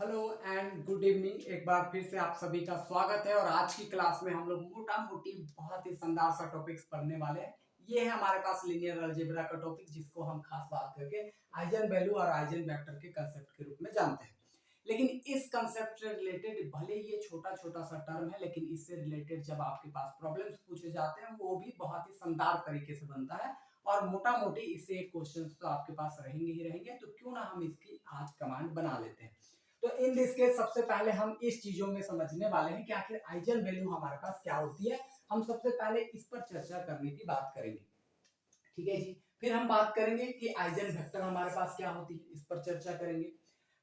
Hello and good evening. एक बार फिर से आप सभी का स्वागत है और आज की क्लास में हम लोग मोटा मोटी बहुत ही शानदार सा टॉपिक्स पढ़ने वाले हैं। ये है हमारे पास लीनियर अलजेब्रा का टॉपिक, जिसको हम खास बात करके आइजन वैल्यू और आइजन वेक्टर के कंसेप्ट के रूप में जानते हैं। लेकिन इस कंसेप्ट से रिलेटेड भले ही ये छोटा छोटा सा टर्म है, लेकिन इससे रिलेटेड जब आपके पास प्रॉब्लम्स पूछे जाते हैं वो भी बहुत ही शानदार तरीके से बनता है और मोटा मोटी इससे क्वेश्चन तो आपके पास रहेंगे ही रहेंगे। तो क्यों ना हम इसकी आज कमांड बना लेते हैं। तो इन दिस केस सबसे पहले हम इस चीजों में समझने वाले हैं कि आखिर आइजन वैल्यू हमारे पास क्या होती है। हम सबसे पहले इस पर चर्चा करने की बात करेंगे, ठीक है जी। फिर हम बात करेंगे कि आइजन वेक्टर हमारे पास क्या होती है, इस पर चर्चा करेंगे।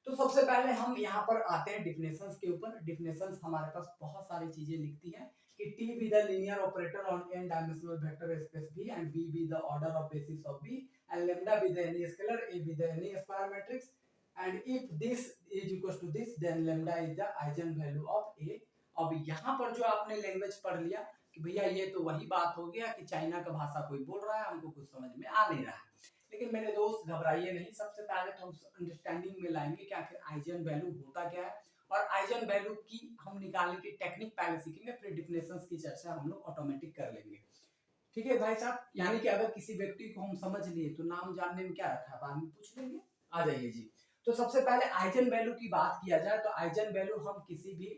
तो सबसे पहले हम यहाँ पर आते हैं डिफिनेशंस के ऊपर। डिफिनेशंस हमारे पास बहुत सारी चीजें लिखती हैं कि T be the linear operator on n dimensional vector space V and V be the order of basis of V and lambda be the any scalar, A be the any square matrix and if this is equals to this then lambda is the eigen value of A। अब यहाँ पर जो आपने language पढ़ लिया कि भैया ये तो वही बात हो गया कि चाइना का भाषा कोई बोल रहा है, हमको कुछ समझ में आ नहीं रहा है। लेकिन मेरे दोस्त घबराइए नहीं, सबसे पहले तो हम अंडरस्टैंडिंग में लाएंगे कि आखिर आइजन वैल्यू होता क्या है और आइजन वैल्यू की हम निकालने की टेक्निक पहले सीखेंगे, फिर डिफिनेशंस की चर्चा हम लोग ऑटोमेटिक कर लेंगे। ठीक है भाई साहब, यानी कि अगर किसी व्यक्ति को हम समझ लिए तो नाम जानने में क्या रखा है, बाद में पूछ लेंगे। आ जाइए जी। तो सबसे पहले आइजन वैल्यू की बात किया जाए तो आइजन वैल्यू हम किसी भी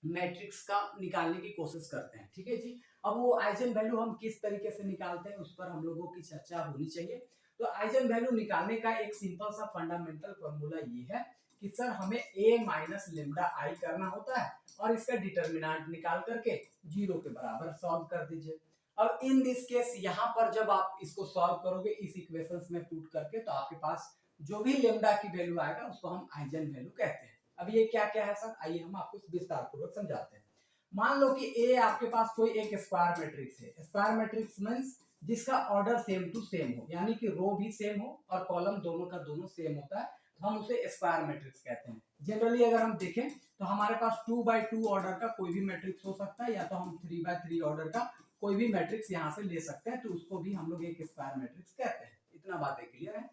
मैट्रिक्स का निकालने की कोशिश करते हैं, ठीक है जी। अब वो आइजन वैल्यू हम किस तरीके से निकालते हैं उस पर हम लोगों की चर्चा होनी चाहिए। तो आइजन वैल्यू निकालने का एक सिंपल सा फंडामेंटल फॉर्मूला ये है कि सर हमें a माइनस लेमडा आई करना होता है और इसका डिटर्मिनेंट निकाल करके 0 के बराबर सॉल्व कर दीजिए। अब इन दिस केस यहाँ पर जब आप इसको सॉल्व करोगे इस इक्वेशंस में पुट करके, तो आपके पास जो भी लेमडा की वैल्यू आएगा उसको हम आइजन वैल्यू कहते हैं। अब ये क्या क्या है सर, आइए हम आपको विस्तार पूर्वक समझाते हैं। मान लो कि ए आपके पास कोई एक स्क्वायर मैट्रिक्स है। स्क्वायर मैट्रिक्स मींस जिसका ऑर्डर सेम टू सेम हो, यानी कि रो भी सेम हो और कॉलम दोनों का दोनों सेम होता है, तो हम उसे स्क्वायर मैट्रिक्स कहते हैं। जनरली अगर हम देखें तो हमारे पास 2x2 ऑर्डर का कोई भी मैट्रिक्स हो सकता है, या तो हम 3x3 ऑर्डर का कोई भी मैट्रिक्स यहाँ से ले सकते हैं, तो उसको भी हम लोग एक स्क्वायर मैट्रिक्स कहते हैं। इतना बातें क्लियर है।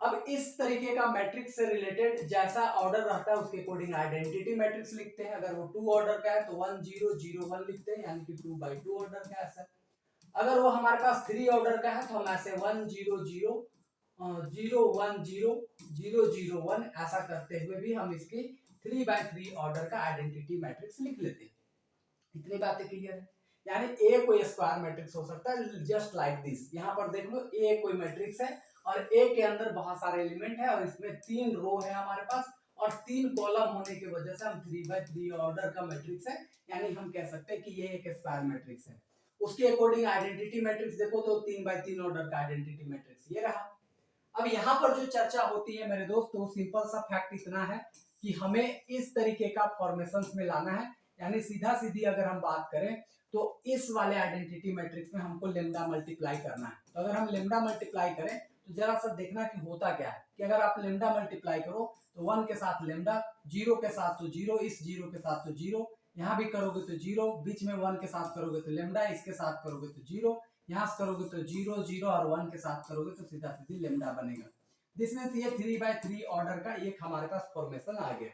अब इस तरीके का मैट्रिक्स से रिलेटेड जैसा ऑर्डर रहता है उसके अकॉर्डिंग आइडेंटिटी मैट्रिक्स लिखते हैं। अगर वो 2 ऑर्डर का है तो 1 0 0 1 लिखते हैं, यानी कि 2x2 ऑर्डर का ऐसा। अगर वो हमारे पास 3 ऑर्डर का है तो हम ऐसे 1 0 0 0 1 0 0 0 1 ऐसा करते हुए भी हम इसकी 3x3 ऑर्डर का आइडेंटिटी मैट्रिक्स लिख लेते हैं। इतनी बातें क्लियर है। यानी ए कोई स्क्वायर मैट्रिक्स हो सकता है जस्ट लाइक दिस। यहाँ पर देख लो ए कोई मैट्रिक्स है और ए के अंदर बहुत सारे एलिमेंट है और इसमें 3 रो है हमारे पास और 3 कॉलम होने की वजह से हम 3x3 ऑर्डर का मैट्रिक्स है, यानी हम कह सकते हैं कि ये एक स्क्वायर मैट्रिक्स है। उसके अकॉर्डिंग आइडेंटिटी मैट्रिक्स देखो तो 3x3 ऑर्डर का आइडेंटिटी मैट्रिक्स ये रहा। अब यहाँ पर जो चर्चा होती है मेरे दोस्त, तो सिंपल सा फैक्ट इतना है कि हमें इस तरीके का फॉर्मेशंस में लाना है। यानी सीधा सीधी अगर हम बात करें तो इस वाले आइडेंटिटी मैट्रिक्स में हमको लेमडा मल्टीप्लाई करना है। तो अगर हम लेमडा मल्टीप्लाई करें तो जरा सा देखना कि होता क्या है कि अगर आप लेमडा मल्टीप्लाई करो तो 1 के साथ लेमडा, 0 के साथ तो 0, इस 0 के साथ तो 0, यहाँ भी करोगे तो 0, बीच में 1 के साथ करोगे तो लेमडा, इसके साथ करोगे तो 0, यहाँ से करोगे तो 0 0 और 1 के साथ करोगे तो सीधा सीधी लेमडा बनेगा। दिस मींस ये 3x3 ऑर्डर का एक हमारे पास फॉर्मेशन आ गया।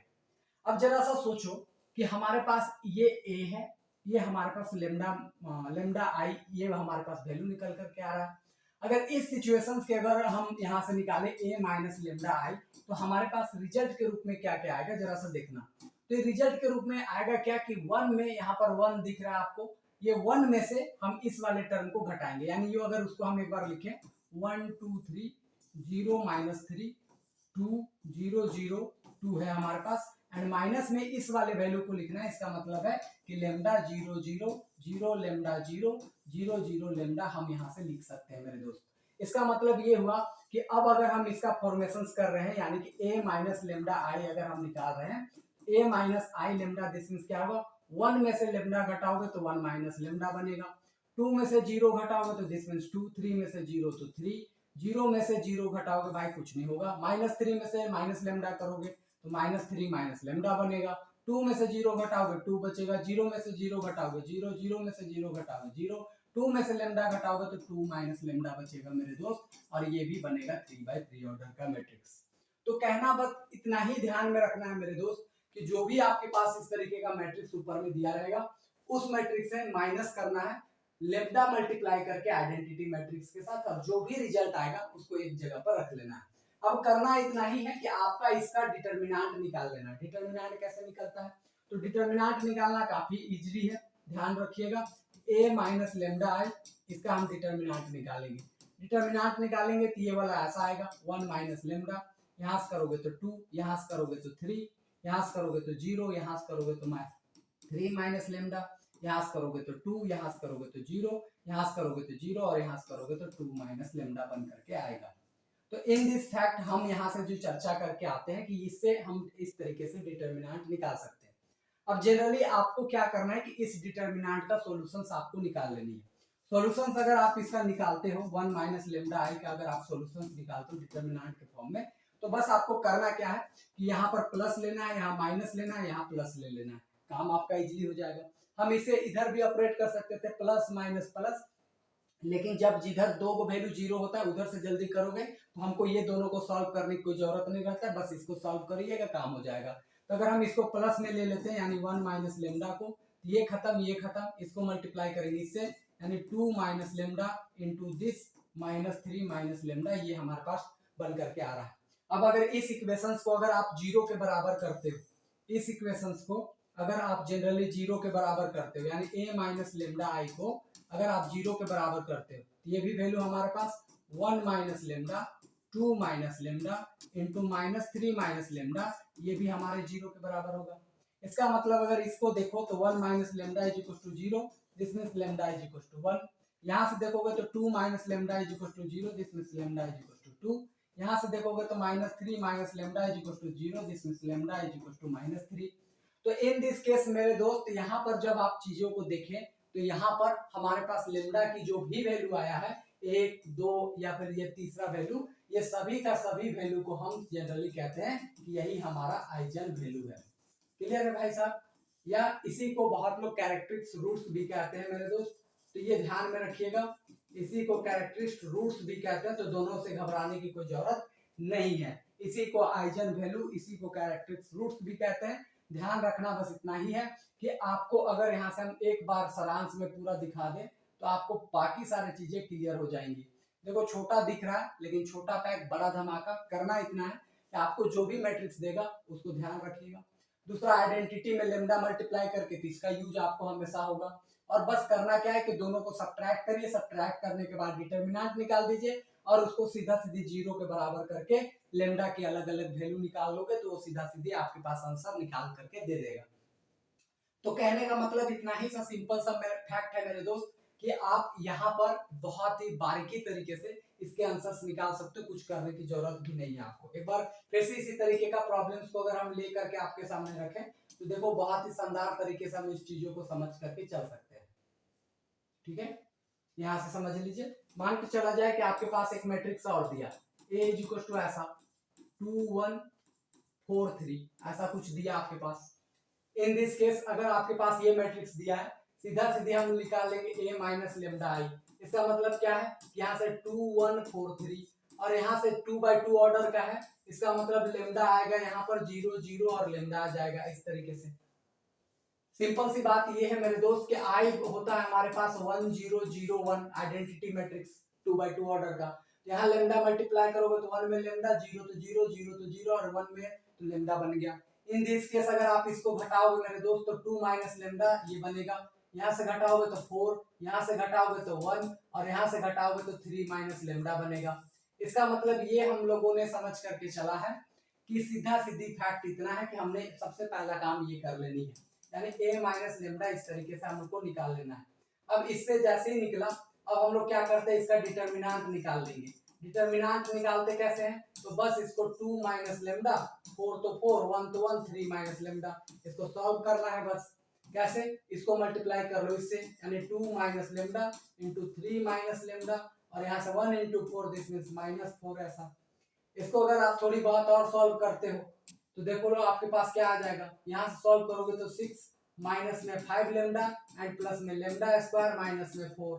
अब जरा सा सोचो कि हमारे पास ये ए है, ये हमारे पास लेमडा आई, ये हमारे पास वैल्यू निकल करके आ रहा है। अगर इस सिचुएशंस के अगर हम यहाँ से निकाले ए माइनस लेमडा आई, तो हमारे पास रिजल्ट के रूप में क्या क्या आएगा जरा सा देखना। तो रिजल्ट के रूप में आएगा क्या कि 1 में यहाँ पर 1 दिख रहा है आपको, ये 1 में से हम इस वाले टर्म को घटाएंगे। यानी ये अगर उसको हम एक बार लिखें 1 2 3 0 माइनस 3 2 0 0 2 है हमारे पास, एंड माइनस में इस वाले वैल्यू को लिखना है। इसका मतलब है कि लेमडा 0 0 0 लेमडा 0 0 0 लेमडा हम यहाँ से लिख सकते हैं मेरे दोस्त। इसका मतलब ये हुआ कि अब अगर हम इसका फॉर्मेशंस कर रहे हैं, यानी कि a माइनस लेमडा आई अगर हम निकाल रहे हैं, a minus I lambda, this means क्या होगा 1 में से लेमडा घटाओगे तो 1 माइनस लेमडा बनेगा, 2 में से 0 घटाओगे तो दिस मींस 2, 3 में से 0 तो 3, 0 में से 0 घटाओगे भाई कुछ नहीं होगा, माइनस 3 में से माइनस लेमडा करोगे तो माइनस 3 माइनस लेमडा बनेगा, 2 में से 0 घटाओगे 2 बचेगा, 0 में से 0 घटाओगे 0, 0 में से 0 घटाओगे 0, 2 में से लेमडा घटाओगे तो 2 माइनस लेमडा बचेगा मेरे दोस्त, और ये भी बनेगा 3x3 ऑर्डर का मैट्रिक्स। तो कहना बस इतना ही ध्यान में रखना है मेरे दोस्त कि जो भी आपके पास इस तरीके का मैट्रिक्स ऊपर में दिया रहेगा उस मैट्रिक्स से माइनस करना है लेम्डा मल्टीप्लाई करके आइडेंटिटी मैट्रिक्स के साथ, और जो भी रिजल्ट आएगा उसको एक जगह पर रख लेना है। अब करना इतना ही है कि आपका इसका डिटर्मिनेंट निकाल लेना है। डिटर्मिनेंट कैसे निकलता है? तो डिटर्मिनेंट निकालना काफी इजीली है, ध्यान रखिएगा। a माइनस लेमडा आई, इसका हम डिटर्मिनेंट निकालेंगे। डिटर्मिनेंट निकालेंगे तो ये वाला ऐसा आएगा 1 माइनस लेमडा, यहाँ से करोगे तो 2, यहाँ से करोगे तो 3, यहाँ से करोगे तो 0, यहाँ से करोगे तो 3 माइनस लेमडा, यहाँ से करोगे तो 2, यहाँ से करोगे तो 0, यहाँ से करोगे तो 0 और यहाँ से करोगे तो 2 माइनस लेमडा बन करके आएगा। तो इन दिस फैक्ट हम यहाँ से जो चर्चा करके आते हैं कि इससे हम इस तरीके से डिटर्मिनेंट निकाल सकते हैं। अब जनरली आपको क्या करना है कि इस डिटर्मिनेंट का सॉल्यूशंस आपको निकाल लेनी है। सॉल्यूशंस अगर आप इसका निकालते हो 1 माइनस लेमडा आई का अगर आप सॉल्यूशंस निकालते हो डिटर्मिनेंट के फॉर्म में, तो बस आपको करना क्या है कि यहाँ पर प्लस लेना है, यहाँ माइनस लेना है, यहाँ प्लस ले लेना है, काम आपका इजीली हो जाएगा। हम इसे इधर भी ऑपरेट कर सकते थे प्लस माइनस प्लस, लेकिन जब जिधर दो को वैल्यू 0 होता है उधर से जल्दी करोगे तो हमको ये दोनों को सॉल्व करने की कोई जरूरत नहीं रहता है, बस इसको सॉल्व करिएगा काम हो जाएगा। तो अगर हम इसको प्लस में ले लेते हैं यानी 1 माइनस लेमडा को, ये खत्म, इसको मल्टीप्लाई करेंगे इससे यानी 2 minus lambda into this minus 3 minus lambda, ये हमारे पास बन करके आ रहा है। अब अगर इस इक्वेशन को अगर आप 0 के बराबर करते हो, इस इक्वेशन को अगर आप जनरली 0 के बराबर करते हो यानी a माइनस लेमडा आई को अगर आप 0 के बराबर करते हो तो ये भी वैल्यू हमारे पास 1 minus lambda 2 minus lambda into minus 3 minus lambda, ये भी हमारे 0 के बराबर होगा। इसका मतलब अगर इसको देखो तो 1 minus lambda is equal to 0, this means lambda is equal to 1। यहाँ से देखोगे तो 2 minus lambda is equal to 0, this means lambda is equal to 2। यहाँ से देखोगे तो minus 3 minus lambda is equal to 0, this means lambda is equal to minus 3। तो in this case मेरे दोस्त यहाँ पर जब आप चीजों को देखें तो यहाँ पर हमारे पास लेमडा की जो भी वैल्यू आया है 1, 2 या फिर ये तीसरा वैल्यू, ये सभी का सभी वैल्यू को हम जनरली कहते हैं कि यही हमारा आइजन वैल्यू है। क्लियर है भाई साहब? या इसी को बहुत लोग कैरेक्टरिस्टिक रूट्स भी कहते हैं मेरे दोस्त, तो ये ध्यान में रखिएगा, इसी को कैरेक्टरिस्टिक रूट्स भी कहते हैं, तो दोनों से घबराने की कोई जरूरत नहीं है। इसी को आइजन वैल्यू, इसी को कैरेक्टरिस्टिक रूट्स भी कहते हैं। ध्यान रखना बस इतना ही है कि आपको अगर यहाँ से हम एक बार सारांश में पूरा दिखा दें तो आपको बाकी सारी चीजें क्लियर हो जाएंगी। देखो छोटा दिख रहा है लेकिन छोटा पैक बड़ा धमाका, करना इतना है कि आपको जो भी मैट्रिक्स देगा उसको ध्यान रखिएगा। दूसरा आइडेंटिटी में लेमडा मल्टीप्लाई करके तो इसका यूज आपको हमेशा होगा, और बस करना क्या है कि दोनों को सब्ट्रैक्ट करिए, सब्ट्रैक्ट करने के बाद डिटर्मिनेंट निकाल दीजिए और उसको सीधा सीधी 0 के बराबर करके लेमडा की अलग अलग वैल्यू निकाल लोगे तो वो सीधा सीधी आपके पास आंसर निकाल करके दे देगा। तो कहने का मतलब इतना ही सा सिंपल सा फैक्ट है मेरे दोस्त कि आप यहाँ पर बहुत ही बारीकी तरीके से इसके आंसर्स निकाल सकते हो, कुछ करने की जरूरत भी नहीं है आपको। एक बार फिर से इसी तरीके का प्रॉब्लम्स को अगर हम लेकर के आपके सामने रखें तो देखो बहुत ही शानदार तरीके से हम इस चीजों को समझ करके चल सकते हैं। ठीक है, यहाँ से समझ लीजिए, मान के चला जाए कि आपके पास एक मैट्रिक्स और दिया a इज इक्वल टू ऐसा 2 1 4 3 ऐसा कुछ दिया आपके पास। इन दिस केस अगर आपके पास ये मैट्रिक्स दिया है, सीधा सीधे हम निकाल लेंगे a माइनस लेमडा आई। इसका मतलब क्या है, यहाँ से 2 1 4 3 और यहाँ से 2/2 ऑर्डर का है, इसका मतलब लेमडा आएगा यहाँ पर 0 0 और लेमडा आ जाएगा इस तरीके से। सिंपल सी बात ये है मेरे दोस्त कि आई होता है हमारे पास 1 0 0 1 आइडेंटिटी मैट्रिक्स 2/2 ऑर्डर का। यहाँ लेमडा मल्टीप्लाई करोगे तो 1 में लेमडा, 0 तो 0 0 तो 0 और 1 में तो लेमडा बन गया। इन दिस केस अगर आप इसको घटाओगे मेरे दोस्त तो 2 माइनस लेमडा ये बनेगा, यहाँ से घटाओगे तो 4, यहाँ से घटाओगे तो 1 और यहाँ से घटाओगे तो 3 माइनस लेमडा बनेगा। इसका मतलब ये हम लोगों ने समझ करके चला है कि सीधा सीधी फैक्ट इतना है कि हमने सबसे पहला काम ये कर लेनी है यानी a माइनस लेमडा इस तरीके से हम लोग को निकाल लेना है। अब इससे जैसे ही निकला अब हम लोग क्या करते हैं, इसका डिटर्मिनेंट निकाल लेंगे। डिटर्मिनेंट निकालते कैसे हैं, तो बस इसको 2 माइनस लेमडा 4 तो 4 1 तो 1 3 माइनस लेमडा, इसको सॉल्व करना है। बस कैसे, इसको मल्टीप्लाई कर लो इससे यानी 2 minus lambda into 3 minus lambda और यहाँ से 1 इंटू 4 दिस मीन्स माइनस 4 ऐसा। इसको अगर आप थोड़ी बहुत और सॉल्व करते हो तो देखो लो आपके पास क्या आ जाएगा, यहाँ से सॉल्व करोगे तो 6 माइनस में 5 लेमडा एंड प्लस में लेमडा स्क्वायर माइनस में 4,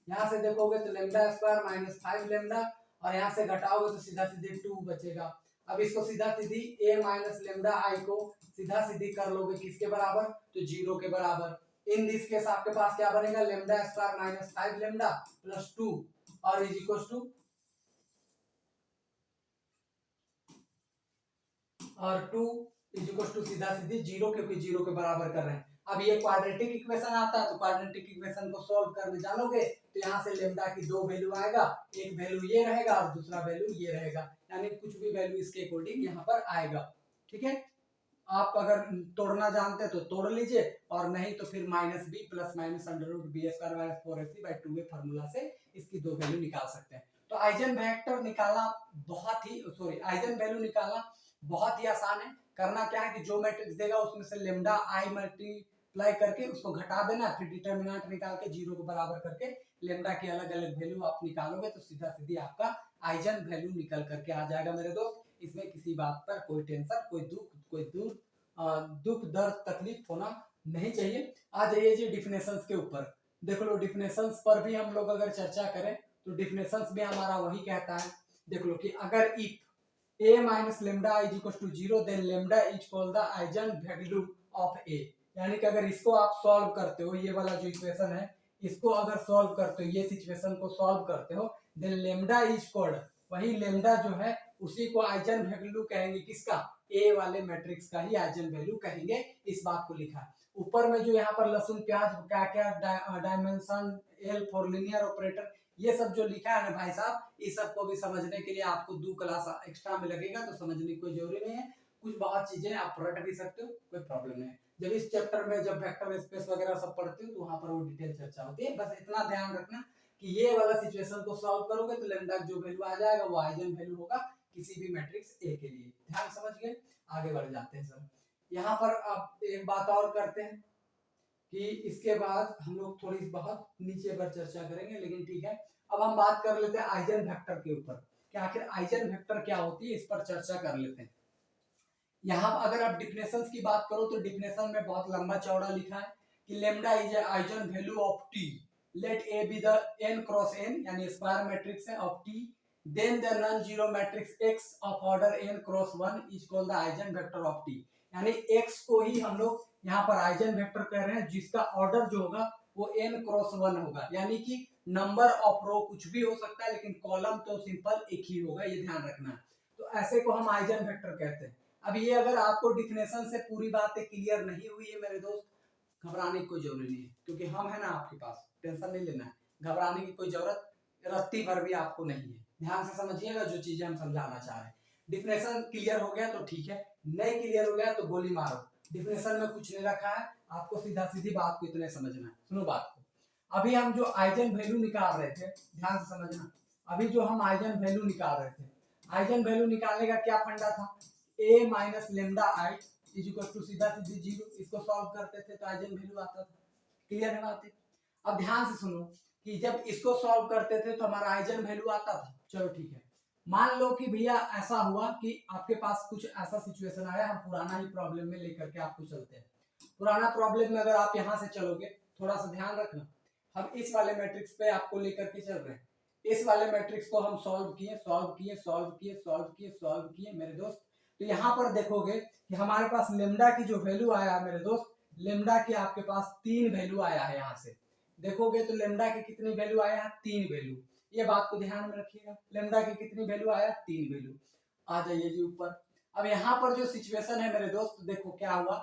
यहाँ से देखोगे तो लेमडा स्क्वायर माइनस 5 लेमडा और यहाँ से घटाओगे तो सीधा सीधे 2 बचेगा। अब इसको सीधा सीधी a माइनस लेमडा आई को सीधा सीधी कर लोगे किसके बराबर, तो 0 के बराबर। इन दिस केस आपके पास क्या बनेगा, lambda square minus 5 lambda plus 2 और इज इक्वल टू और 2 इज इक्वल टू सीधा सीधी 0, क्योंकि 0 के बराबर कर रहे हैं। अब ये क्वाड्रेटिक इक्वेशन आता है, तो क्वाड्रेटिक इक्वेशन को सॉल्व करने जानोगे तो यहाँ से लेमडा की दो वैल्यू आएगा, एक वैल्यू ये रहेगा और दूसरा वैल्यू ये रहेगा, यानी कुछ भी वैल्यू इसके अकॉर्डिंग यहाँ पर आएगा। ठीक है, आप अगर तोड़ना जानते हैं तो तोड़ लीजिए, और नहीं तो फिर minus b plus minus under root b square minus 4ac/2a formula से इसकी दो वैल्यू निकाल सकते हैं। तो आइजन वेक्टर निकालना आइजन वैल्यू निकालना बहुत ही आसान है। करना क्या है कि जो मैट्रिक्स देगा उसमें से लेमडा आई मल्टीप्लाई करके उसको घटा देना, फिर डिटरमिनेंट निकाल के 0 को बराबर करके लेमडा की अलग अलग वैल्यू आप निकालोगे तो सीधा सीधी आपका आइजन वैल्यू निकल करके आ जाएगा मेरे दोस्त। इसमें किसी बात पर कोई टेंशन, कोई दुख दर्द तकलीफ होना नहीं चाहिए। आ जाइए जी डिफिनेशंस के ऊपर। देख लो डिफिनेशंस पर भी हम लोग अगर चर्चा करें तो डिफिनेशंस भी हमारा वही कहता है। देख लो कि अगर if a minus lambda is equal to 0 then lambda is called the eigenvalue of a, यानी कि अगर इसको आप सॉल्व करते हो, ये वाला जो इक्वेशन है इसको अगर सॉल्व करते हो, ये सिचुएशन को सॉल्व करते हो, देन लेमडा इज कॉल्ड, वही लेमडा जो है उसी को आइजन वैल्यू कहेंगे, किसका, ए वाले मैट्रिक्स का ही आइजन वैल्यू कहेंगे। इस बात को लिखा है ऊपर में जो यहाँ पर लहसुन प्याज क्या क्या dimension L for linear operator ये सब जो लिखा है ना भाई साहब, इस सब को भी समझने के लिए आपको 2 क्लास एक्स्ट्रा में लगेगा, तो समझने की कोई जरूरी नहीं है। कुछ बहुत चीजें आप रट भी सकते हो, कोई प्रॉब्लम नहीं है। जब इस चैप्टर में जब वेक्टर स्पेस वगैरह सब पढ़ते हो तो वहां पर वो डिटेल चर्चा होती है। बस इतना ध्यान रखना कि ये वाला सिचुएशन को सॉल्व करोगे तो लैम्डा जो वैल्यू आ जाएगा वो आइजन वैल्यू होगा किसी भी मैट्रिक्स ए के लिए। ध्यान समझ गए, आगे बढ़ जाते हैं सर। यहाँ पर आप एक बात और करते हैं कि इसके बाद हम लोग थोड़ी बहुत नीचे पर चर्चा करेंगे, लेकिन ठीक है। अब हम बात कर लेते हैं आइजन वेक्टर के ऊपर कि आखिर आइजन वेक्टर क्या होती है, इस पर चर्चा कर लेते हैं। यहाँ अगर आप डिफिनेशंस की बात करो तो डिफिनेशन में बहुत लंबा चौड़ा लिखा है कि lambda is eigen value of T, let A be the n cross n यानी स्क्वायर मैट्रिक्स है of T, then the non zero matrix x of order n cross 1 is called the eigen vector of T, यानी x को ही हम लोग यहाँ पर eigen vector कह रहे हैं जिसका ऑर्डर जो होगा वो n क्रॉस 1 होगा, यानी कि नंबर ऑफ रो कुछ भी हो सकता है लेकिन कॉलम तो सिंपल एक ही होगा, ये ध्यान रखना है। तो ऐसे को हम आइजन वेक्टर कहते हैं। अब ये अगर आपको डिफिनेशन से पूरी बातें क्लियर नहीं हुई है मेरे दोस्त, घबराने की कोई जरूरी नहीं है, क्योंकि हम है ना आपके पास, टेंशन नहीं लेना है, घबराने की कोई जरूरत रत्ती भर भी आपको नहीं है। ध्यान से समझिएगा जो चीजें हम समझाना चाह रहे हैं। डिफिनेशन क्लियर हो गया तो ठीक है, नहीं क्लियर हो गया तो गोली मारो। डिफिनेशन में कुछ नहीं रखा है, आपको सीधा सीधी बात को इतने समझना है। सुनो बात को, अभी हम जो आइजन वैल्यू निकाल रहे थे, ध्यान से समझना, अभी जो हम आइजन वैल्यू निकाल रहे थे, आइजन वैल्यू निकालने का क्या फंडा था, a minus lambda I is equal to सीधा सीधी 0, इसको सॉल्व करते थे तो आइजन वैल्यू आता था। क्लियर है बात है। अब ध्यान से सुनो कि जब इसको सॉल्व करते थे तो हमारा आइजन वैल्यू आता था। चलो ठीक है, मान लो कि भैया ऐसा हुआ कि आपके पास कुछ ऐसा सिचुएशन आया, हम पुराना ही प्रॉब्लम में लेकर के आपको चलते हैं। पुराना प्रॉब्लम में अगर आप यहाँ से चलोगे, थोड़ा सा ध्यान रखना, हम इस वाले मैट्रिक्स पे आपको लेकर के चल रहे हैं। इस वाले मैट्रिक्स को हम सॉल्व किए मेरे दोस्त। तो यहाँ पर देखोगे कि हमारे पास लेमडा की जो वैल्यू आया मेरे दोस्त, लेमडा की आपके पास 3 वैल्यू आया है। यहाँ से देखोगे तो लेमडा की कितनी वैल्यू आया है, 3 वैल्यू। ये बात को ध्यान में रखिएगा, लेमडा की कितनी वैल्यू आया, 3 वैल्यू। आ जाइए जी ऊपर। अब यहाँ पर जो सिचुएशन है मेरे दोस्त, देखो क्या हुआ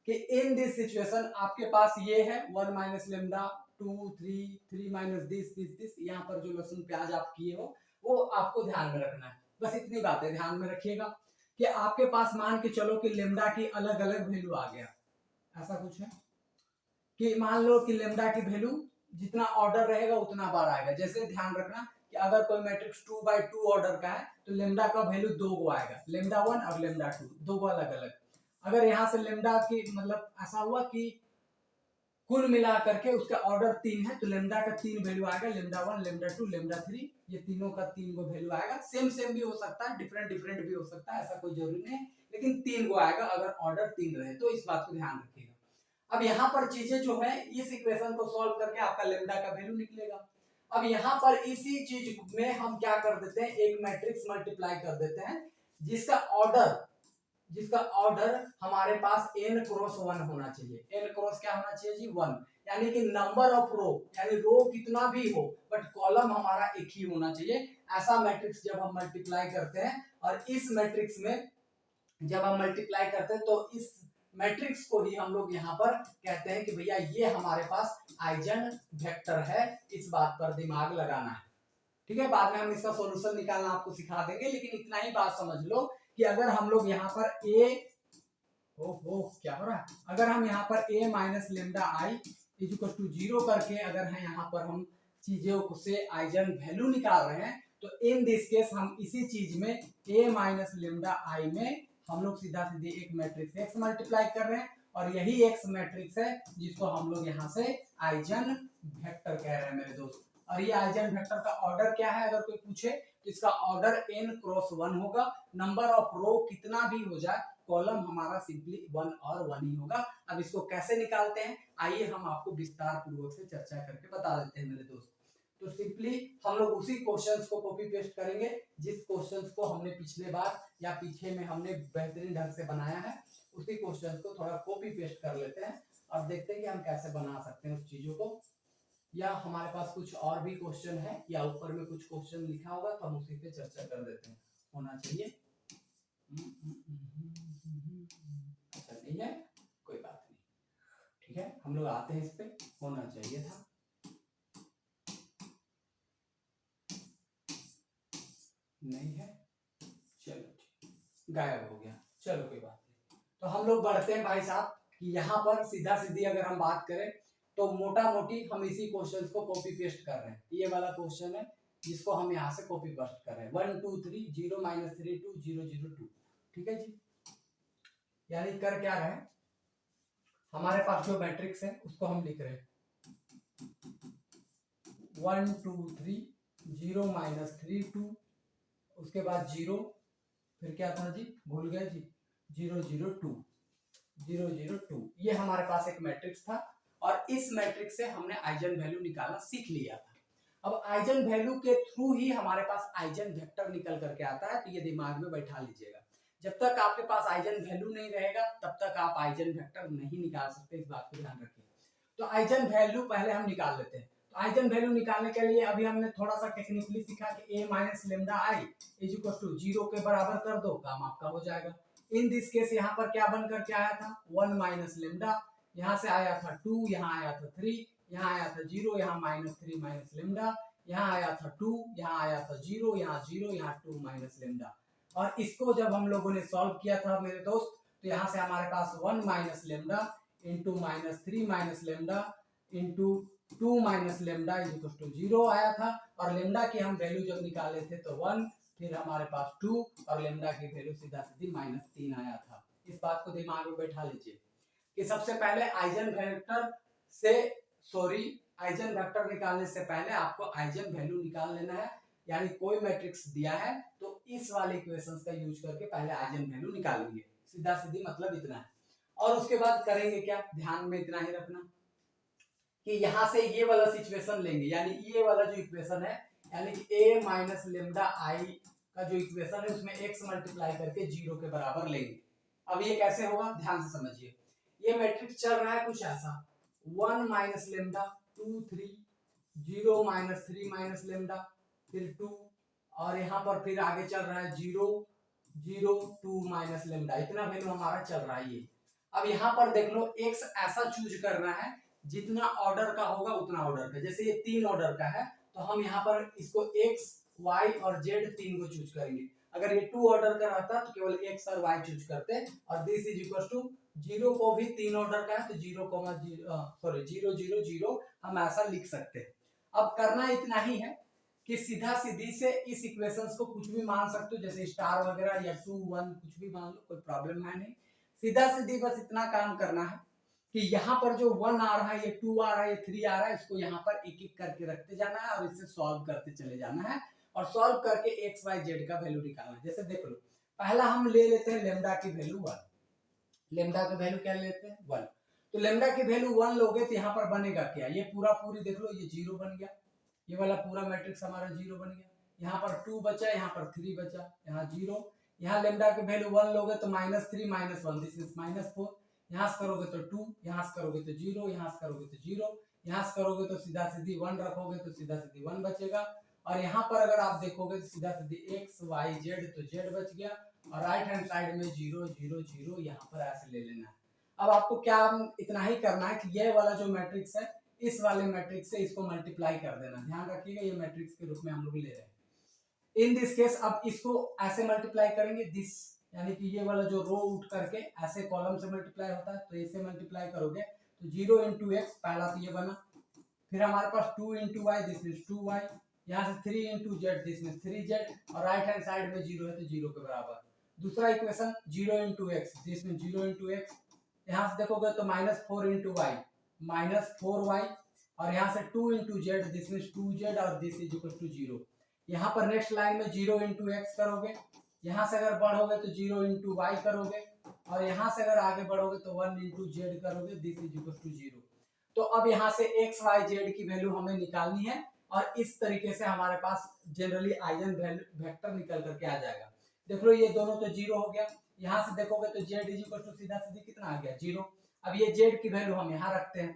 कि इन दिस सिचुएशन आपके पास ये है 1 माइनस लेमडा 2 3 माइनस दिस, यहाँ पर जो लहसुन प्याज आप किए हो वो आपको ध्यान में रखना है। बस इतनी बातें ध्यान में रखिएगा कि आपके पास मान के चलो कि लेमडा की अलग अलग वैल्यू आ गया। ऐसा कुछ है कि मान लो कि लेमडा की वैल्यू जितना ऑर्डर रहेगा उतना बार आएगा। जैसे ध्यान रखना कि अगर कोई मैट्रिक्स 2/2 ऑर्डर का है तो लेमडा का वैल्यू 2 गो आएगा, लेमडा 1 और लेमडा 2, 2 गो अलग अलग। अगर यहाँ से लेमडा की मतलब ऐसा हुआ कि कुल मिला करके उसका ऑर्डर 3 है तो लेमडा का 3 वैल्यू आएगा, लेमडा 1 लेमडा 2 लेमडा 3, ये तीनों का 3 गो वैल्यू आएगा। सेम भी हो सकता है, डिफरेंट भी हो सकता है, ऐसा कोई जरूरी नहीं, लेकिन 3 गो आएगा अगर ऑर्डर 3 रहे तो। इस बात को ध्यान रखिएगा। अब यहाँ पर चीजें जो है इस इक्वेशन को सॉल्व करके आपका लेमडा का वैल्यू निकलेगा। अब यहाँ पर इसी चीज में हम क्या कर देते हैं, एक मैट्रिक्स मल्टीप्लाई कर देते हैं जिसका ऑर्डर हमारे पास n क्रॉस 1 होना चाहिए। n क्रॉस क्या होना चाहिए जी 1, यानी कि नंबर ऑफ रो, यानी रो कितना भी हो बट कॉलम हमारा एक ही होना चाहिए। ऐसा मैट्रिक्स जब हम मल्टीप्लाई करते हैं और इस मैट्रिक्स में जब हम मल्टीप्लाई करते हैं तो इस मैट्रिक्स को ही हम लोग यहाँ पर कहते हैं कि भैया ये हमारे पास आइजन वेक्टर है। इस बात पर दिमाग लगाना है, ठीक है। बाद में हम इसका सॉल्यूशन निकालना आपको सिखा देंगे, लेकिन इतना ही बात समझ लो कि अगर हम लोग यहाँ पर क्या हो रहा है, अगर हम यहाँ पर a minus lambda I is equal to 0 करके अगर है यहाँ पर हम चीजों से आइजन वैल्यू निकाल रहे हैं तो इन दिस केस हम इसी चीज में a माइनस लेमडा आई में हम लोग सीधा सीधे एक मैट्रिक्स x मल्टीप्लाई कर रहे हैं और यही x मैट्रिक्स है जिसको हम लोग यहाँ से आइजन वेक्टर कह रहे हैं मेरे दोस्त। और ये आइजन वेक्टर का ऑर्डर क्या है अगर कोई पूछे तो इसका ऑर्डर n क्रॉस 1 होगा। नंबर ऑफ रो कितना भी हो जाए कॉलम हमारा सिंपली 1 और 1 ही होगा। अब इसको कैसे निकालते हैं आइए हम आपको विस्तार पूर्वक से चर्चा करके बता देते हैं मेरे दोस्त। तो सिंपली हम लोग उसी क्वेश्चंस को कॉपी पेस्ट करेंगे जिस क्वेश्चंस को हमने पिछले बार या पीछे में हमने बेहतरीन ढंग से बनाया है, उसी क्वेश्चंस को थोड़ा कॉपी पेस्ट कर लेते हैं और देखते हैं कि हम कैसे बना सकते हैं उस चीजों को। या हमारे पास कुछ और भी क्वेश्चन है या ऊपर में कुछ क्वेश्चन लिखा होगा तो हम उसी पे चर्चा कर देते हैं। होना चाहिए, अच्छा नहीं है कोई बात नहीं, ठीक है हम लोग आते हैं इस पे। होना चाहिए था, नहीं है, चलो गायब हो गया, चलो कोई बात नहीं। तो हम लोग बढ़ते हैं भाई साहब कि यहाँ पर सीधा सीधी अगर हम बात करें तो मोटा मोटी हम इसी क्वेश्चन को कॉपी पेस्ट कर रहे हैं। ये वाला क्वेश्चन है जिसको हम यहाँ से कॉपी पेस्ट कर रहे हैं 1 2 3 0 - 3 2 0 0 2, ठीक है जी। यानी कर क्या रहे हैं, हमारे पास जो मैट्रिक्स है उसको हम लिख रहे हैं 1 2 3 0 - 3 2, उसके बाद 0, फिर क्या था जी भूल गए जी 0 0 2 0 0 2। ये हमारे पास एक मैट्रिक्स था और इस मैट्रिक्स से हमने आइजन वैल्यू निकालना सीख लिया था। अब आइजन वैल्यू के थ्रू ही हमारे पास आइजन वेक्टर निकल करके आता है, तो ये दिमाग में बैठा लीजिएगा। जब तक आपके पास आइजन वैल्यू नहीं रहेगा तब तक आप आइजन वेक्टर नहीं निकाल सकते, इस बात को ध्यान रखिए। तो आइजन वैल्यू पहले हम निकाल लेते हैं। तो आइजन वैल्यू निकालने के लिए अभी हमने थोड़ा सा टेक्निकली सीखा कि a minus lambda I is equal to 0 के बराबर कर दो, काम आपका हो जाएगा। इन दिस केस यहाँ पर क्या बन करके आया था 1 माइनस लेमडा, यहाँ से आया था 2, यहाँ आया था 3, यहाँ आया था 0, यहाँ -3 माइनस लेमडा, यहाँ आया था 2, यहाँ आया था 0, यहाँ 0, यहाँ 2 माइनस लेमडा। और इसको जब हम लोगों ने सॉल्व किया था मेरे दोस्त तो यहाँ से हमारे पास 1 minus lambda into -3 minus lambda into 2 minus lambda is equal to 0 आया था। और लेमडा की हम वैल्यू जब निकाले थे तो 1, फिर हमारे पास 2 और लेमडा की वैल्यू सीधा सीधी -3 आया था। इस बात को दिमाग में बैठा लीजिए कि सबसे पहले आइजन वेक्टर निकालने से पहले आपको आइजन वैल्यू निकाल लेना है। यानी कोई मैट्रिक्स दिया है तो इस वाले इक्वेशंस का यूज करके पहले आइजन वैल्यू निकालेंगे, सीधा सीधी मतलब इतना है। और उसके बाद करेंगे क्या, ध्यान में इतना ही रखना कि यहाँ से ये वाला सिचुएशन लेंगे, यानी ये वाला जो इक्वेशन है यानी कि a माइनस लेमडा आई का जो इक्वेशन है उसमें x मल्टीप्लाई करके 0 के बराबर लेंगे। अब ये कैसे होगा ध्यान से समझिए। ये मैट्रिक्स चल रहा है कुछ ऐसा 1 माइनस लेमडा 2 3 0 -3 माइनस लेमडा फिर 2 और यहाँ पर फिर आगे चल रहा है 0 0 2 माइनस लेमडा, इतना वैल्यू हमारा चल रहा है ये। अब यहाँ पर देख लो x ऐसा चूज करना है जितना ऑर्डर का होगा उतना ऑर्डर का। जैसे ये 3 ऑर्डर का है तो हम यहाँ पर इसको x y और z 3 को चूज करेंगे। अगर ये 2 ऑर्डर का रहता तो केवल x और y चूज करते और दिस इज इक्वल टू 0 को भी 3 ऑर्डर का है तो 0 0 0 0 हम ऐसा लिख सकते हैं। अब करना इतना ही है कि सीधा सीधी से इस इक्वेशंस को कुछ भी मान सकते हो, जैसे स्टार वगैरह या 2 1 कुछ भी मान लो, कोई प्रॉब्लम है नहीं। सीधा सीधी बस इतना काम करना है कि यहाँ पर जो 1 आ रहा है, ये 2 आ रहा है, ये 3 आ रहा है, इसको यहाँ पर एक एक करके रखते जाना है और इससे सॉल्व करते चले जाना है और सॉल्व करके x y z का वैल्यू निकालना है। जैसे देख लो पहला हम ले लेते हैं लेमडा की वैल्यू 1, लेमडा की वैल्यू क्या लेते हैं 1, तो लेमडा की वैल्यू 1 लोगे तो यहाँ पर बनेगा क्या, ये पूरी देख लो ये 0 बन गया, ये वाला पूरा मैट्रिक्स हमारा 0 बन गया। यहाँ पर 2 बचा, यहाँ पर 3 बचा, यहाँ 0, यहाँ लेमडा के वैल्यू 1 लोगे तो -3 -1 दिस इज -4, यहाँ से करोगे तो 2, यहाँ से करोगे तो 0, यहाँ से करोगे तो 0, यहाँ से करोगे तो सीधा सीधी 1 रखोगे तो सीधा सीधी 1 बचेगा। और यहाँ पर अगर आप देखोगे तो सीधा सीधी x y z तो z बच गया और राइट हैंड साइड में 0 0 0 यहाँ पर ऐसे ले लेना है। अब आपको क्या इतना ही करना है कि ये वाला जो मैट्रिक्स है इस वाले मैट्रिक्स से इसको मल्टीप्लाई कर देना। ध्यान रखिएगा ये मैट्रिक्स के रूप में हम लोग ले रहे हैं। इन दिस केस अब इसको ऐसे मल्टीप्लाई करेंगे, दिस यानी कि ये वाला जो रो उठ करके ऐसे कॉलम से मल्टीप्लाई होता है तो इसे मल्टीप्लाई करोगे तो 0 इंटू एक्स, पहला तो ये बना, फिर हमारे पास 2 into y this means 2y, यहाँ से 3 into z this means 3z और राइट हैंड साइड में 0 है तो 0 के बराबर। दूसरा equation 0 into x this means 0 into x, यहाँ से देखोगे तो -4 इंटू वाई -4y और यहाँ से 2 into z this means 2z और दिस इज इक्वल टू 0। यहाँ पर नेक्स्ट लाइन में 0 इंटू एक्स करोगे, यहाँ से अगर बढ़ोगे तो 0 इंटू वाई करोगे और यहाँ से अगर आगे बढ़ोगे तो 1 इंटू जेड करोगे दिस इज इक्वल टू 0। तो अब यहाँ से एक्स वाई जेड की वैल्यू हमें निकालनी है और इस तरीके से हमारे पास जनरली आइगन वेक्टर निकल करके आ जाएगा। देख लो ये दोनों तो 0 हो गया, यहाँ से देखोगे तो जेड इज इक्वल टू सीधा सीधी कितना आ गया 0। अब ये जेड की वैल्यू हम यहाँ रखते हैं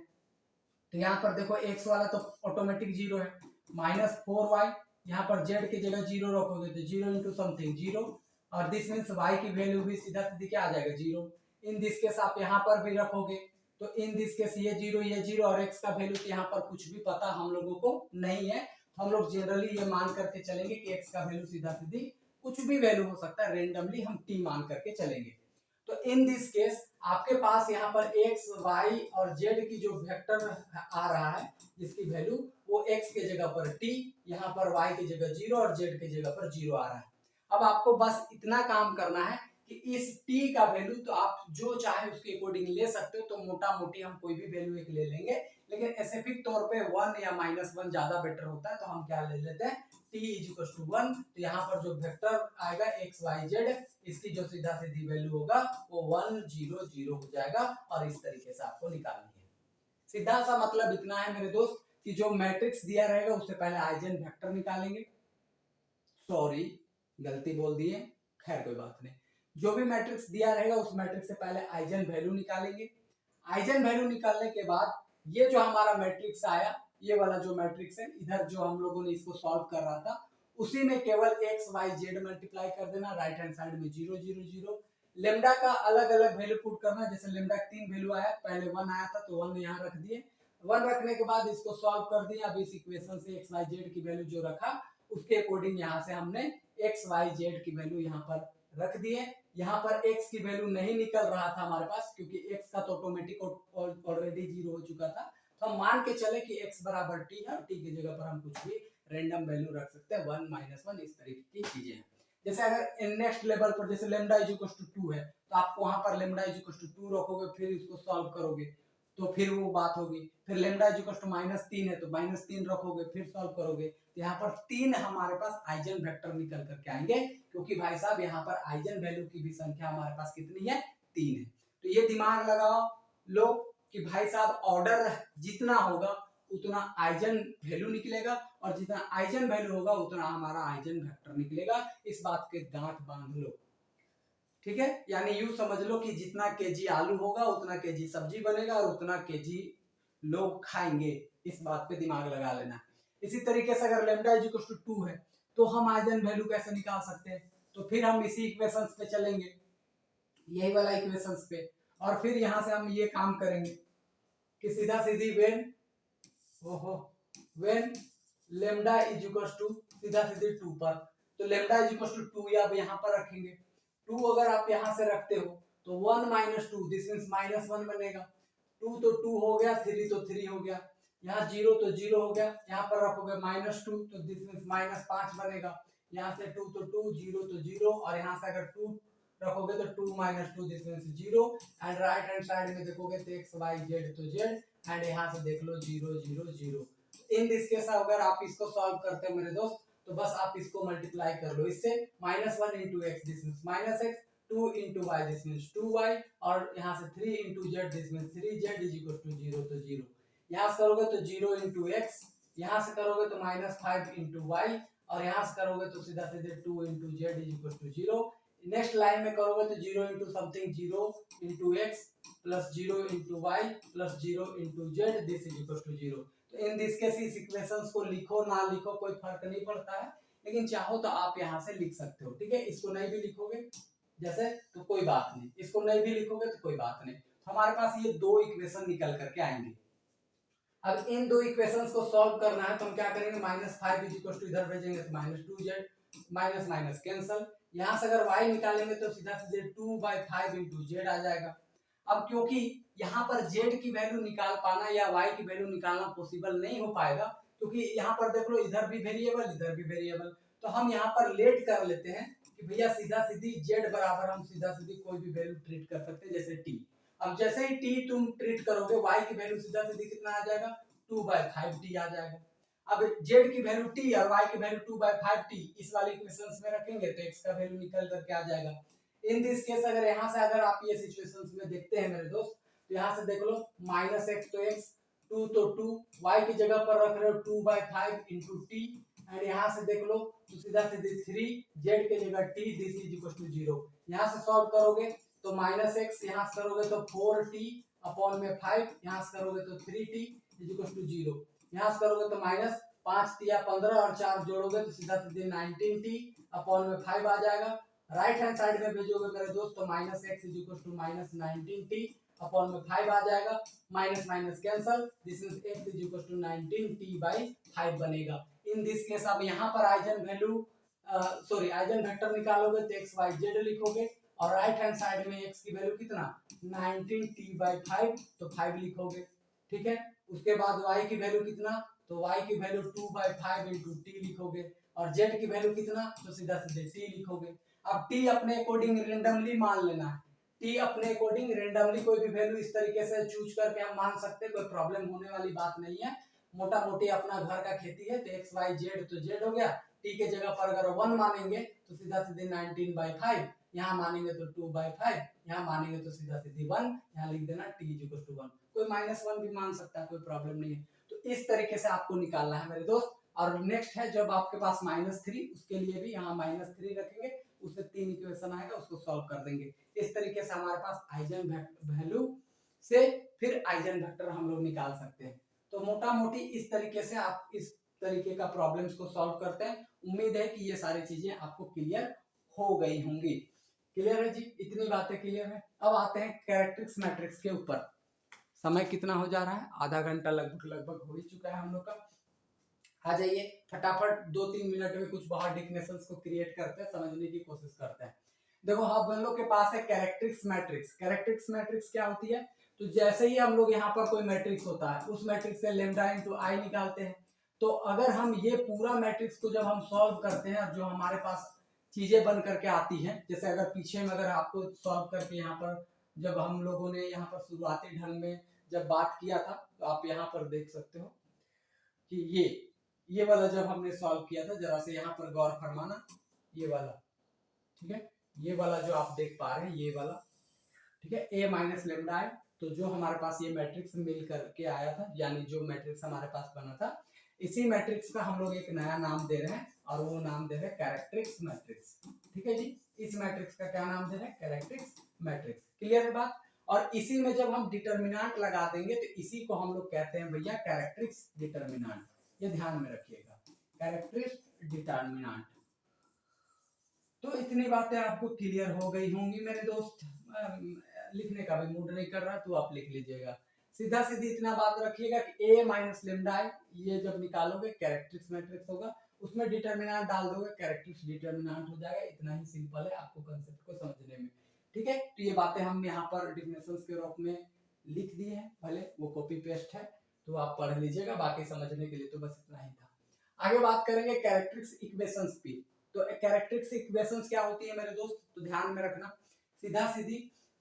तो यहाँ पर देखो एक्स वाला तो ऑटोमेटिक 0 है, -4y, यहाँ पर z की जगह 0 रखोगे तो 0 इंटू समथिंग 0 और दिस मीन्स y की वैल्यू भी सीधा सीधी क्या आ जाएगा 0। इन दिस केस आप यहाँ पर भी रखोगे तो इन दिस केस ये 0 और x का वैल्यू यहाँ पर कुछ भी पता हम लोगों को नहीं है, हम लोग जनरली ये मान करके चलेंगे कि x का वैल्यू सीधा सीधी कुछ भी वैल्यू हो सकता है, रेंडमली हम t मान करके चलेंगे। तो इन दिस केस आपके पास यहाँ पर x y और z की जो वेक्टर आ रहा है जिसकी वैल्यू वो x के जगह पर t, यहाँ पर y की जगह 0 और z की जगह पर 0 आ रहा है। अब आपको बस इतना काम करना है कि इस t का वैल्यू तो आप जो चाहे उसके अकॉर्डिंग ले सकते हो, तो मोटा मोटी हम कोई भी वैल्यू एक ले लेंगे, लेकिन स्पेसिफिक तौर पे 1 या -1 ज्यादा बेटर होता है तो हम क्या ले लेते हैं t इज इक्वल टू 1। तो यहाँ पर जो वेक्टर आएगा x y z इसकी जो सीधा सीधी वैल्यू होगा वो 1 0 0 हो जाएगा और इस तरीके से आपको निकालनी है। सीधा सा मतलब इतना है मेरे दोस्त कि जो मैट्रिक्स दिया रहेगा उससे पहले आइजन वेक्टर निकालेंगे। सॉरी गलती बोल दिए, खैर कोई बात नहीं, जो भी मैट्रिक्स दिया रहेगा उस मैट्रिक्स से पहले आइजन वैल्यू निकालेंगे। आइजन वैल्यू निकालने के बाद ये जो हमारा मैट्रिक्स आया, ये वाला जो मैट्रिक्स है इधर जो हम लोगों ने इसको सॉल्व कर रहा था उसी में केवल x y z मल्टीप्लाई कर देना, राइट हैंड साइड में 0 0 0। लेमडा का अलग अलग वैल्यू पुट करना, जैसे लेमडा 3 वैल्यू आया, पहले 1 आया था तो 1 यहाँ रख दिए, 1 रखने के बाद इसको सॉल्व कर दिया। अब इस इक्वेशन से x y z की वैल्यू जो रखा उसके अकॉर्डिंग यहाँ से हमने x y z की वैल्यू यहाँ पर रख दिए। यहाँ पर x की वैल्यू नहीं निकल रहा था हमारे पास क्योंकि x का तो ऑटोमेटिक ऑलरेडी 0 हो चुका था, तो हम मान के चले कि x बराबर t है और t की जगह पर हम कुछ भी रैंडम वैल्यू रख सकते हैं, 1 -1 इस तरीके की चीजें हैं। जैसे अगर नेक्स्ट लेवल पर जैसे लेमडा इज इक्वल टू 2 है तो आप वहां पर लेमडा इज इक्वल टू 2 रखोगे, फिर इसको सॉल्व करोगे तो फिर वो बात होगी। फिर लेमडा इज इक्वल टू -3 है तो -3 रखोगे, फिर सॉल्व करोगे तो यहाँ पर 3 हमारे पास आइजन वेक्टर निकल करके आएंगे, क्योंकि भाई साहब यहाँ पर आइजन वैल्यू की भी संख्या हमारे पास कितनी है 3 है। तो ये दिमाग लगाओ लो कि भाई साहब ऑर्डर जितना होगा उतना आइजन वैल्यू निकलेगा और जितना आइजन वैल्यू होगा उतना हमारा आइजन वेक्टर निकलेगा। इस बात के गांठ बांध लो, ठीक है। यानी यूं समझ लो कि जितना केजी आलू होगा उतना केजी सब्जी बनेगा और उतना केजी लोग खाएंगे, इस बात पे दिमाग लगा लेना। इसी तरीके से अगर लेमडा इज इक्वल टू 2 है तो हम आइजन वैल्यू कैसे निकाल सकते हैं, तो फिर हम इसी इक्वेशंस पे चलेंगे, यही वाला इक्वेशंस पे, और फिर यहां से हम ये काम करेंगे कि सीधा सीधी when lambda is equal to सीधा सीधी 2 पर, तो लेमडा इज इक्वल टू 2 आप यहाँ पर रखेंगे। 2 अगर आप यहाँ से रखते हो तो 1 - 2 दिस मीन्स -1 बनेगा, 2 तो 2 हो गया, 3 तो 3 हो गया, यहाँ 0 तो 0 हो गया, यहाँ पर रखोगे -2 तो दिस मीन्स -5 बनेगा, यहाँ से 2 तो 2, 0 तो 0 और यहाँ से अगर 2 रखोगे तो 2 - 2 this means 0 and right hand side में देखोगे तो x y z तो z एंड यहाँ से देख लो 0 0 0। इन दिस केस अगर आप इसको सॉल्व करते हो मेरे दोस्त तो बस आप इसको मल्टीप्लाई कर लो इससे, -1 into x this means -x, 2 into y this means 2y और यहाँ से 3 into z this means 3z is equal to 0 तो 0। यहाँ से करोगे तो 0 इंटू एक्स, यहाँ से करोगे तो -5 इंटू वाई और यहाँ से करोगे तो सीधा सीधे 2 into z is equal to 0। Next line में करोगे तो 0 into something 0 into x plus 0 into y plus 0 into z this is equal to 0। तो इन दिस केस इस इक्वेशंस को लिखो ना लिखो कोई फर्क नहीं पड़ता है, लेकिन चाहो तो आप यहाँ से लिख सकते हो, ठीक है। इसको नहीं भी लिखोगे जैसे तो कोई बात नहीं, इसको नहीं भी लिखोगे तो कोई बात नहीं। तो हमारे पास ये दो इक्वेशन निकल करके आएंगे। अब इन दो इक्वेशंस को सॉल्व करना है तो हम क्या करेंगे, -5 इज इक्वल टू इधर भेजेंगे तो -2z, माइनस माइनस कैंसल। यहाँ से अगर y निकालेंगे तो सीधा सीधे 2/5 इंटू जेड आ जाएगा। अब क्योंकि यहाँ पर z की वैल्यू निकाल पाना या y की वैल्यू निकालना पॉसिबल नहीं हो पाएगा, क्योंकि यहाँ पर देख लो इधर भी वेरिएबल इधर भी वेरिएबल, तो हम यहाँ पर लेट कर लेते हैं कि भैया सीधा सीधी z बराबर हम सीधा सीधी कोई भी वैल्यू ट्रीट कर सकते हैं जैसे t। अब जैसे ही t तुम ट्रीट करोगे y की वैल्यू सीधा सीधी कितना आ जाएगा, 2/5t आ जाएगा। अब z की वैल्यू t और y की वैल्यू 2/5t इस वाली इक्वेशंस में रखेंगे तो x का वैल्यू निकल करके आ जाएगा। इन दिस केस अगर यहाँ से अगर आप ये सिचुएशंस में देखते हैं मेरे दोस्त, तो यहाँ से देख लो -x तो x, 2 तो 2, y की जगह पर रख रहे हो 2/5 इंटू टी, एंड यहाँ से देख लो तो सीधा सीधे 3 z की जगह t this is equal to 0। यहाँ से सॉल्व करोगे तो -x यहाँ से करोगे तो 4t अपॉन में 5, यहाँ से करोगे तो 3t इज इक्वल टू 0। यहाँ से करोगे तो -5 तिया 15 और 4 जोड़ोगे तो सीधा सीधे 19t अपॉन में 5 आ जाएगा। राइट हैंड साइड में भेजोगे मेरे दोस्त तो -x is equal to -19t upon में 5 आ जाएगा। Minus minus cancel, this is x is equal to 19t/5 बनेगा। इन दिस केस अब यहाँ पर आइजन वैल्यू आइजन वेक्टर निकालोगे तो x y z लिखोगे और राइट हैंड साइड में x की वैल्यू कितना 19t/5 तो 5 लिखोगे, ठीक है। उसके बाद y की वैल्यू कितना, तो y की वैल्यू 2/5 इंटू t लिखोगे और z की वैल्यू कितना, तो सीधा सीधे t लिखोगे। अब t अपने अकॉर्डिंग रेंडमली मान लेना है, t अपने अकॉर्डिंग रेंडमली कोई भी वैल्यू इस तरीके से चूज करके हम मान सकते हैं, कोई प्रॉब्लम होने वाली बात नहीं है। मोटा मोटी अपना घर का खेती है तो x y z तो z हो गया, t के जगह पर अगर 1 मानेंगे तो सीधा सीधे 19/5, यहाँ मानेंगे तो 2/5, यहाँ मानेंगे तो सीधा सीधे 1, यहाँ लिख देना t इज इक्वल टू 1। कोई -1 भी मान सकता है, कोई प्रॉब्लम नहीं है। तो इस तरीके से आपको निकालना है मेरे दोस्त। और नेक्स्ट है जब आपके पास -3, उसके लिए भी यहाँ -3 रखेंगे, उससे 3 इक्वेशन आएगा, उसको सॉल्व कर देंगे। इस तरीके से हमारे पास आइजन वैल्यू से फिर आइजन वेक्टर हम लोग निकाल सकते हैं। तो मोटा मोटी इस तरीके से आप इस तरीके का प्रॉब्लम्स को सॉल्व करते हैं। उम्मीद है कि ये सारी चीजें आपको क्लियर हो गई होंगी। क्लियर है जी, इतनी बातें क्लियर है। अब आते हैं कैरेक्टरिस्टिक्स मैट्रिक्स के ऊपर। समय कितना हो जा रहा है, आधा घंटा लगभग हो ही चुका है हम लोग का। आ जाइए फटाफट 2-3 मिनट में कुछ बाहर डिफिनेशंस को क्रिएट करते हैं, समझने की कोशिश करते हैं। देखो हम लोग के पास है कैरेक्टरिस्टिक्स मैट्रिक्स। कैरेक्टरिस्टिक्स मैट्रिक्स क्या होती है, तो जैसे ही हम लोग यहाँ पर कोई मैट्रिक्स होता है उस मैट्रिक्स से लैम्डा इनटू आई निकालते हैं। तो अगर हम ये पूरा मैट्रिक्स को जब हम सॉल्व करते हैं और जो हमारे पास चीजें बन करके आती हैं, जैसे अगर पीछे में अगर आपको सॉल्व करके यहाँ पर जब हम लोगों ने यहाँ पर शुरुआती ढंग में जब बात किया था तो आप यहाँ पर देख सकते हो कि ये वाला जब हमने सॉल्व किया था, जरा से यहाँ पर गौर फरमाना, ये वाला, ठीक है, ये वाला जो आप देख पा रहे हैं ये वाला, ठीक है, a माइनस लेमडा है। तो जो हमारे पास ये मैट्रिक्स मिल करके आया था, यानी जो मैट्रिक्स हमारे पास बना था, इसी मैट्रिक्स का हम लोग एक नया नाम दे रहे हैं और वो नाम दे रहे हैं कैरेक्टरिस्टिक्स मैट्रिक्स। ठीक है जी, इस मैट्रिक्स का क्या नाम दे रहे हैं, कैरेक्टरिस्टिक्स मैट्रिक्स। क्लियर है बात। और इसी में जब हम डिटर्मिनेंट लगा देंगे तो इसी को हम लोग कहते हैं भैया कैरेक्टरिस्टिक्स डिटर्मिनेंट। ये ध्यान में रखिएगा, कैरेक्टरिस्टिक्स डिटर्मिनेंट। तो इतनी बातें आपको क्लियर हो गई होंगी मेरे दोस्त। लिखने का भी मूड नहीं कर रहा तो आप लिख लीजिएगा। सीधा सीधी इतना बात रखिएगा कि a माइनस लेमडा ये जब निकालोगे कैरेक्टरिस्टिक्स मैट्रिक्स होगा, उसमें डिटर्मिनेंट डाल दोगे, कैरेक्टरिस्टिक्स डिटर्मिनेंट हो जाएगा। इतना ही सिंपल है आपको कंसेप्ट को समझने में। ठीक है, तो ये बातें हम यहाँ पर डिफिनेशंस के रूप में लिख दिए हैं, भले वो कॉपी पेस्ट है तो आप पढ़ लीजिएगा, बाकी समझने के लिए तो बस इतना ही था। आगे बात करेंगे कैरेक्टरिस्टिक्स इक्वेशंस की। तो कैरेक्टरिस्टिक्स इक्वेशंस क्या होती है मेरे दोस्त, तो ध्यान में रखना सीधा सीधी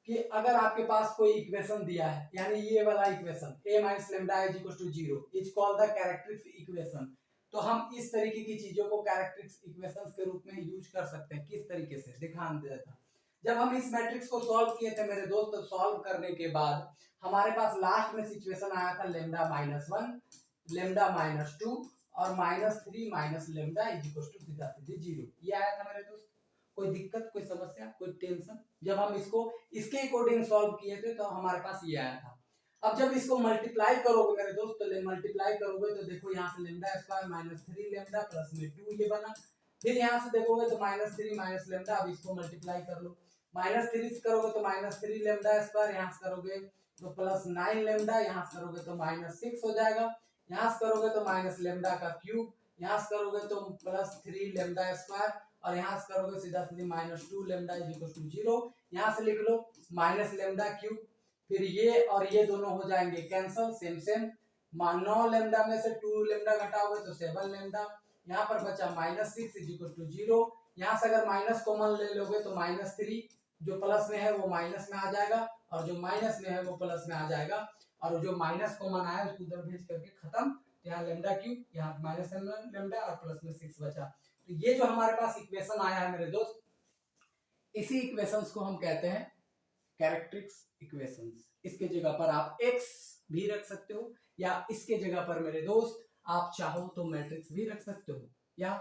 कि अगर आपके पास कोई इक्वेशन दिया है, यानी ये वाला equation a minus lambda is equal to 0 is called the characteristics equation. तो हम इस तरीके की चीजों को कैरेक्टरिस्टिक्स इक्वेशंस के रूप में यूज कर सकते हैं। किस तरीके से, ध्यान देता था जब हम इस मैट्रिक्स को सॉल्व किए थे मेरे दोस्त, तो सॉल्व करने के बाद हमारे पास लास्ट में सिचुएशन आया था लेमडा -1, लेमडा -2 और -3 minus lambda is equal to सीधा सीधे 0। ये आया था मेरे दोस्त। कोई दिक्कत, कोई समस्या, कोई टेंशन? जब हम इसको इसके अकॉर्डिंग सॉल्व किए थे तो हमारे पास ये आया था। अब जब इसको मल्टीप्लाई करोगे मेरे दोस्त, तो मल्टीप्लाई करोगे तो देखो यहाँ से lambda square minus 3 lambda plus में 2 ये बना। फिर यहाँ से देखोगे तो माइनस 3 माइनस लेमडा, अब इसको मल्टीप्लाई कर लो। माइनस 3 से करोगे तो माइनस 3 लेमडा स्क्वायर, यहाँ से करोगे तो प्लस 9 लेमडा, यहाँ से करोगे तो माइनस 6 हो जाएगा। यहाँ से करोगे तो माइनस लेमडा का क्यूब, यहाँ से करोगे तो प्लस 3 लेमडा स्क्वायर, और यहाँ से करोगे सीधा सीधी minus 2 lambda is equal to 0। यहाँ से लिख लो माइनस लेमडा क्यूब, फिर ये और ये दोनों हो जाएंगे कैंसल, सेम सेम। 9 लेमडा में से 2 लेमडा घटाओगे तो 7 लेमडा। यहाँ पर बचा माइनस 6 इज इक्वल टू 0। यहाँ से अगर माइनस कॉमन ले लोगे तो माइनस 3, जो प्लस में है वो माइनस में आ जाएगा, और जो माइनस में है वो प्लस में आ जाएगा, और जो माइनस कॉमन आया उसको उधर भेज करके खत्म। यहाँ लेमडा क्यूब, यहाँ माइनस लेमडा और प्लस में 6 बचा। तो ये जो हमारे पास इक्वेशन आया है मेरे दोस्त, इसी इक्वेशंस को हम कहते हैं कैरेक्टरिस्टिक्स इक्वेशंस। इसके जगह पर आप x भी रख सकते हो, या इसके जगह पर मेरे दोस्त आप चाहो तो मैट्रिक्स भी रख सकते हो। या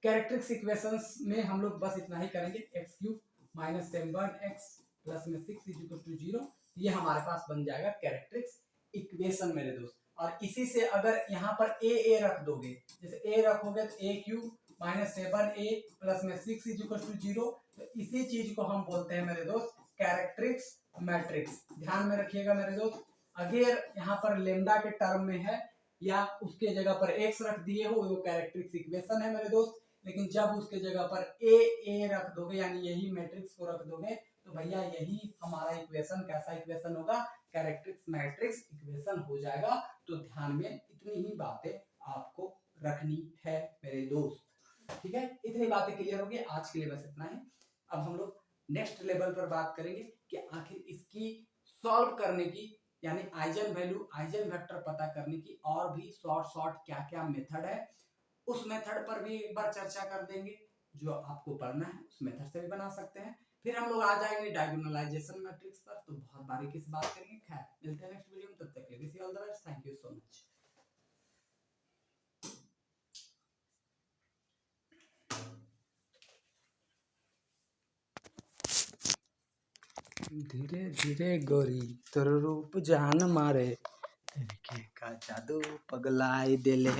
कैरेक्टरिस्टिक्स इक्वेशंस में हम लोग बस इतना ही करेंगे, x cube minus 10x plus में 6 इज इक्वल टू 0। ये हमारे पास बन जाएगा कैरेक्टरिस्टिक्स इक्वेशन मेरे दोस्त। और इसी से अगर यहाँ पर a रख दोगे, जैसे a रखोगे तो a cube minus 7a plus में 6 इज इक्वल टू 0, तो इसी चीज को हम बोलते हैं मेरे दोस्त कैरेक्टरिस्टिक्स मैट्रिक्स। ध्यान में रखिएगा मेरे दोस्त, अगर यहाँ पर लेमडा के टर्म में है या उसके जगह पर x रख दिए हो वो कैरेक्टरिस्टिक्स इक्वेशन है मेरे दोस्त। लेकिन जब उसके जगह पर a रख दोगे, यानी यही मैट्रिक्स को रख दोगे, तो भैया यही हमारा इक्वेशन कैसा इक्वेशन होगा, कैरेक्टरिस्टिक्स मैट्रिक्स इक्वेशन हो जाएगा। तो ध्यान में इतनी ही बातें आपको रखनी है मेरे दोस्त, ठीक है? इतनी बातें क्लियर होगी, आज के लिए बस इतना ही। अब हम लोग नेक्स्ट लेवल पर बात करेंगे कि आखिर इसकी सॉल्व करने की, यानी आइजन वैल्यू, आइजन वेक्टर पता करने की और भी शॉर्ट क्या क्या मेथड है, उस मेथड पर भी एक बार चर्चा कर देंगे। जो आपको पढ़ना है उस मेथड से भी बना सकते हैं। फिर हम लोग आ जाएंगे डायगोनलाइजेशन मैट्रिक्स पर, तो बहुत बारीकी से बात करेंगे। खैर मिलते हैं नेक्स्ट वीडियो में, तब तक के लिए wish you all the best, thank you so much. धीरे धीरे गोरी तोर रूप जान मारे, तरीके का जादू पगलाई दिले।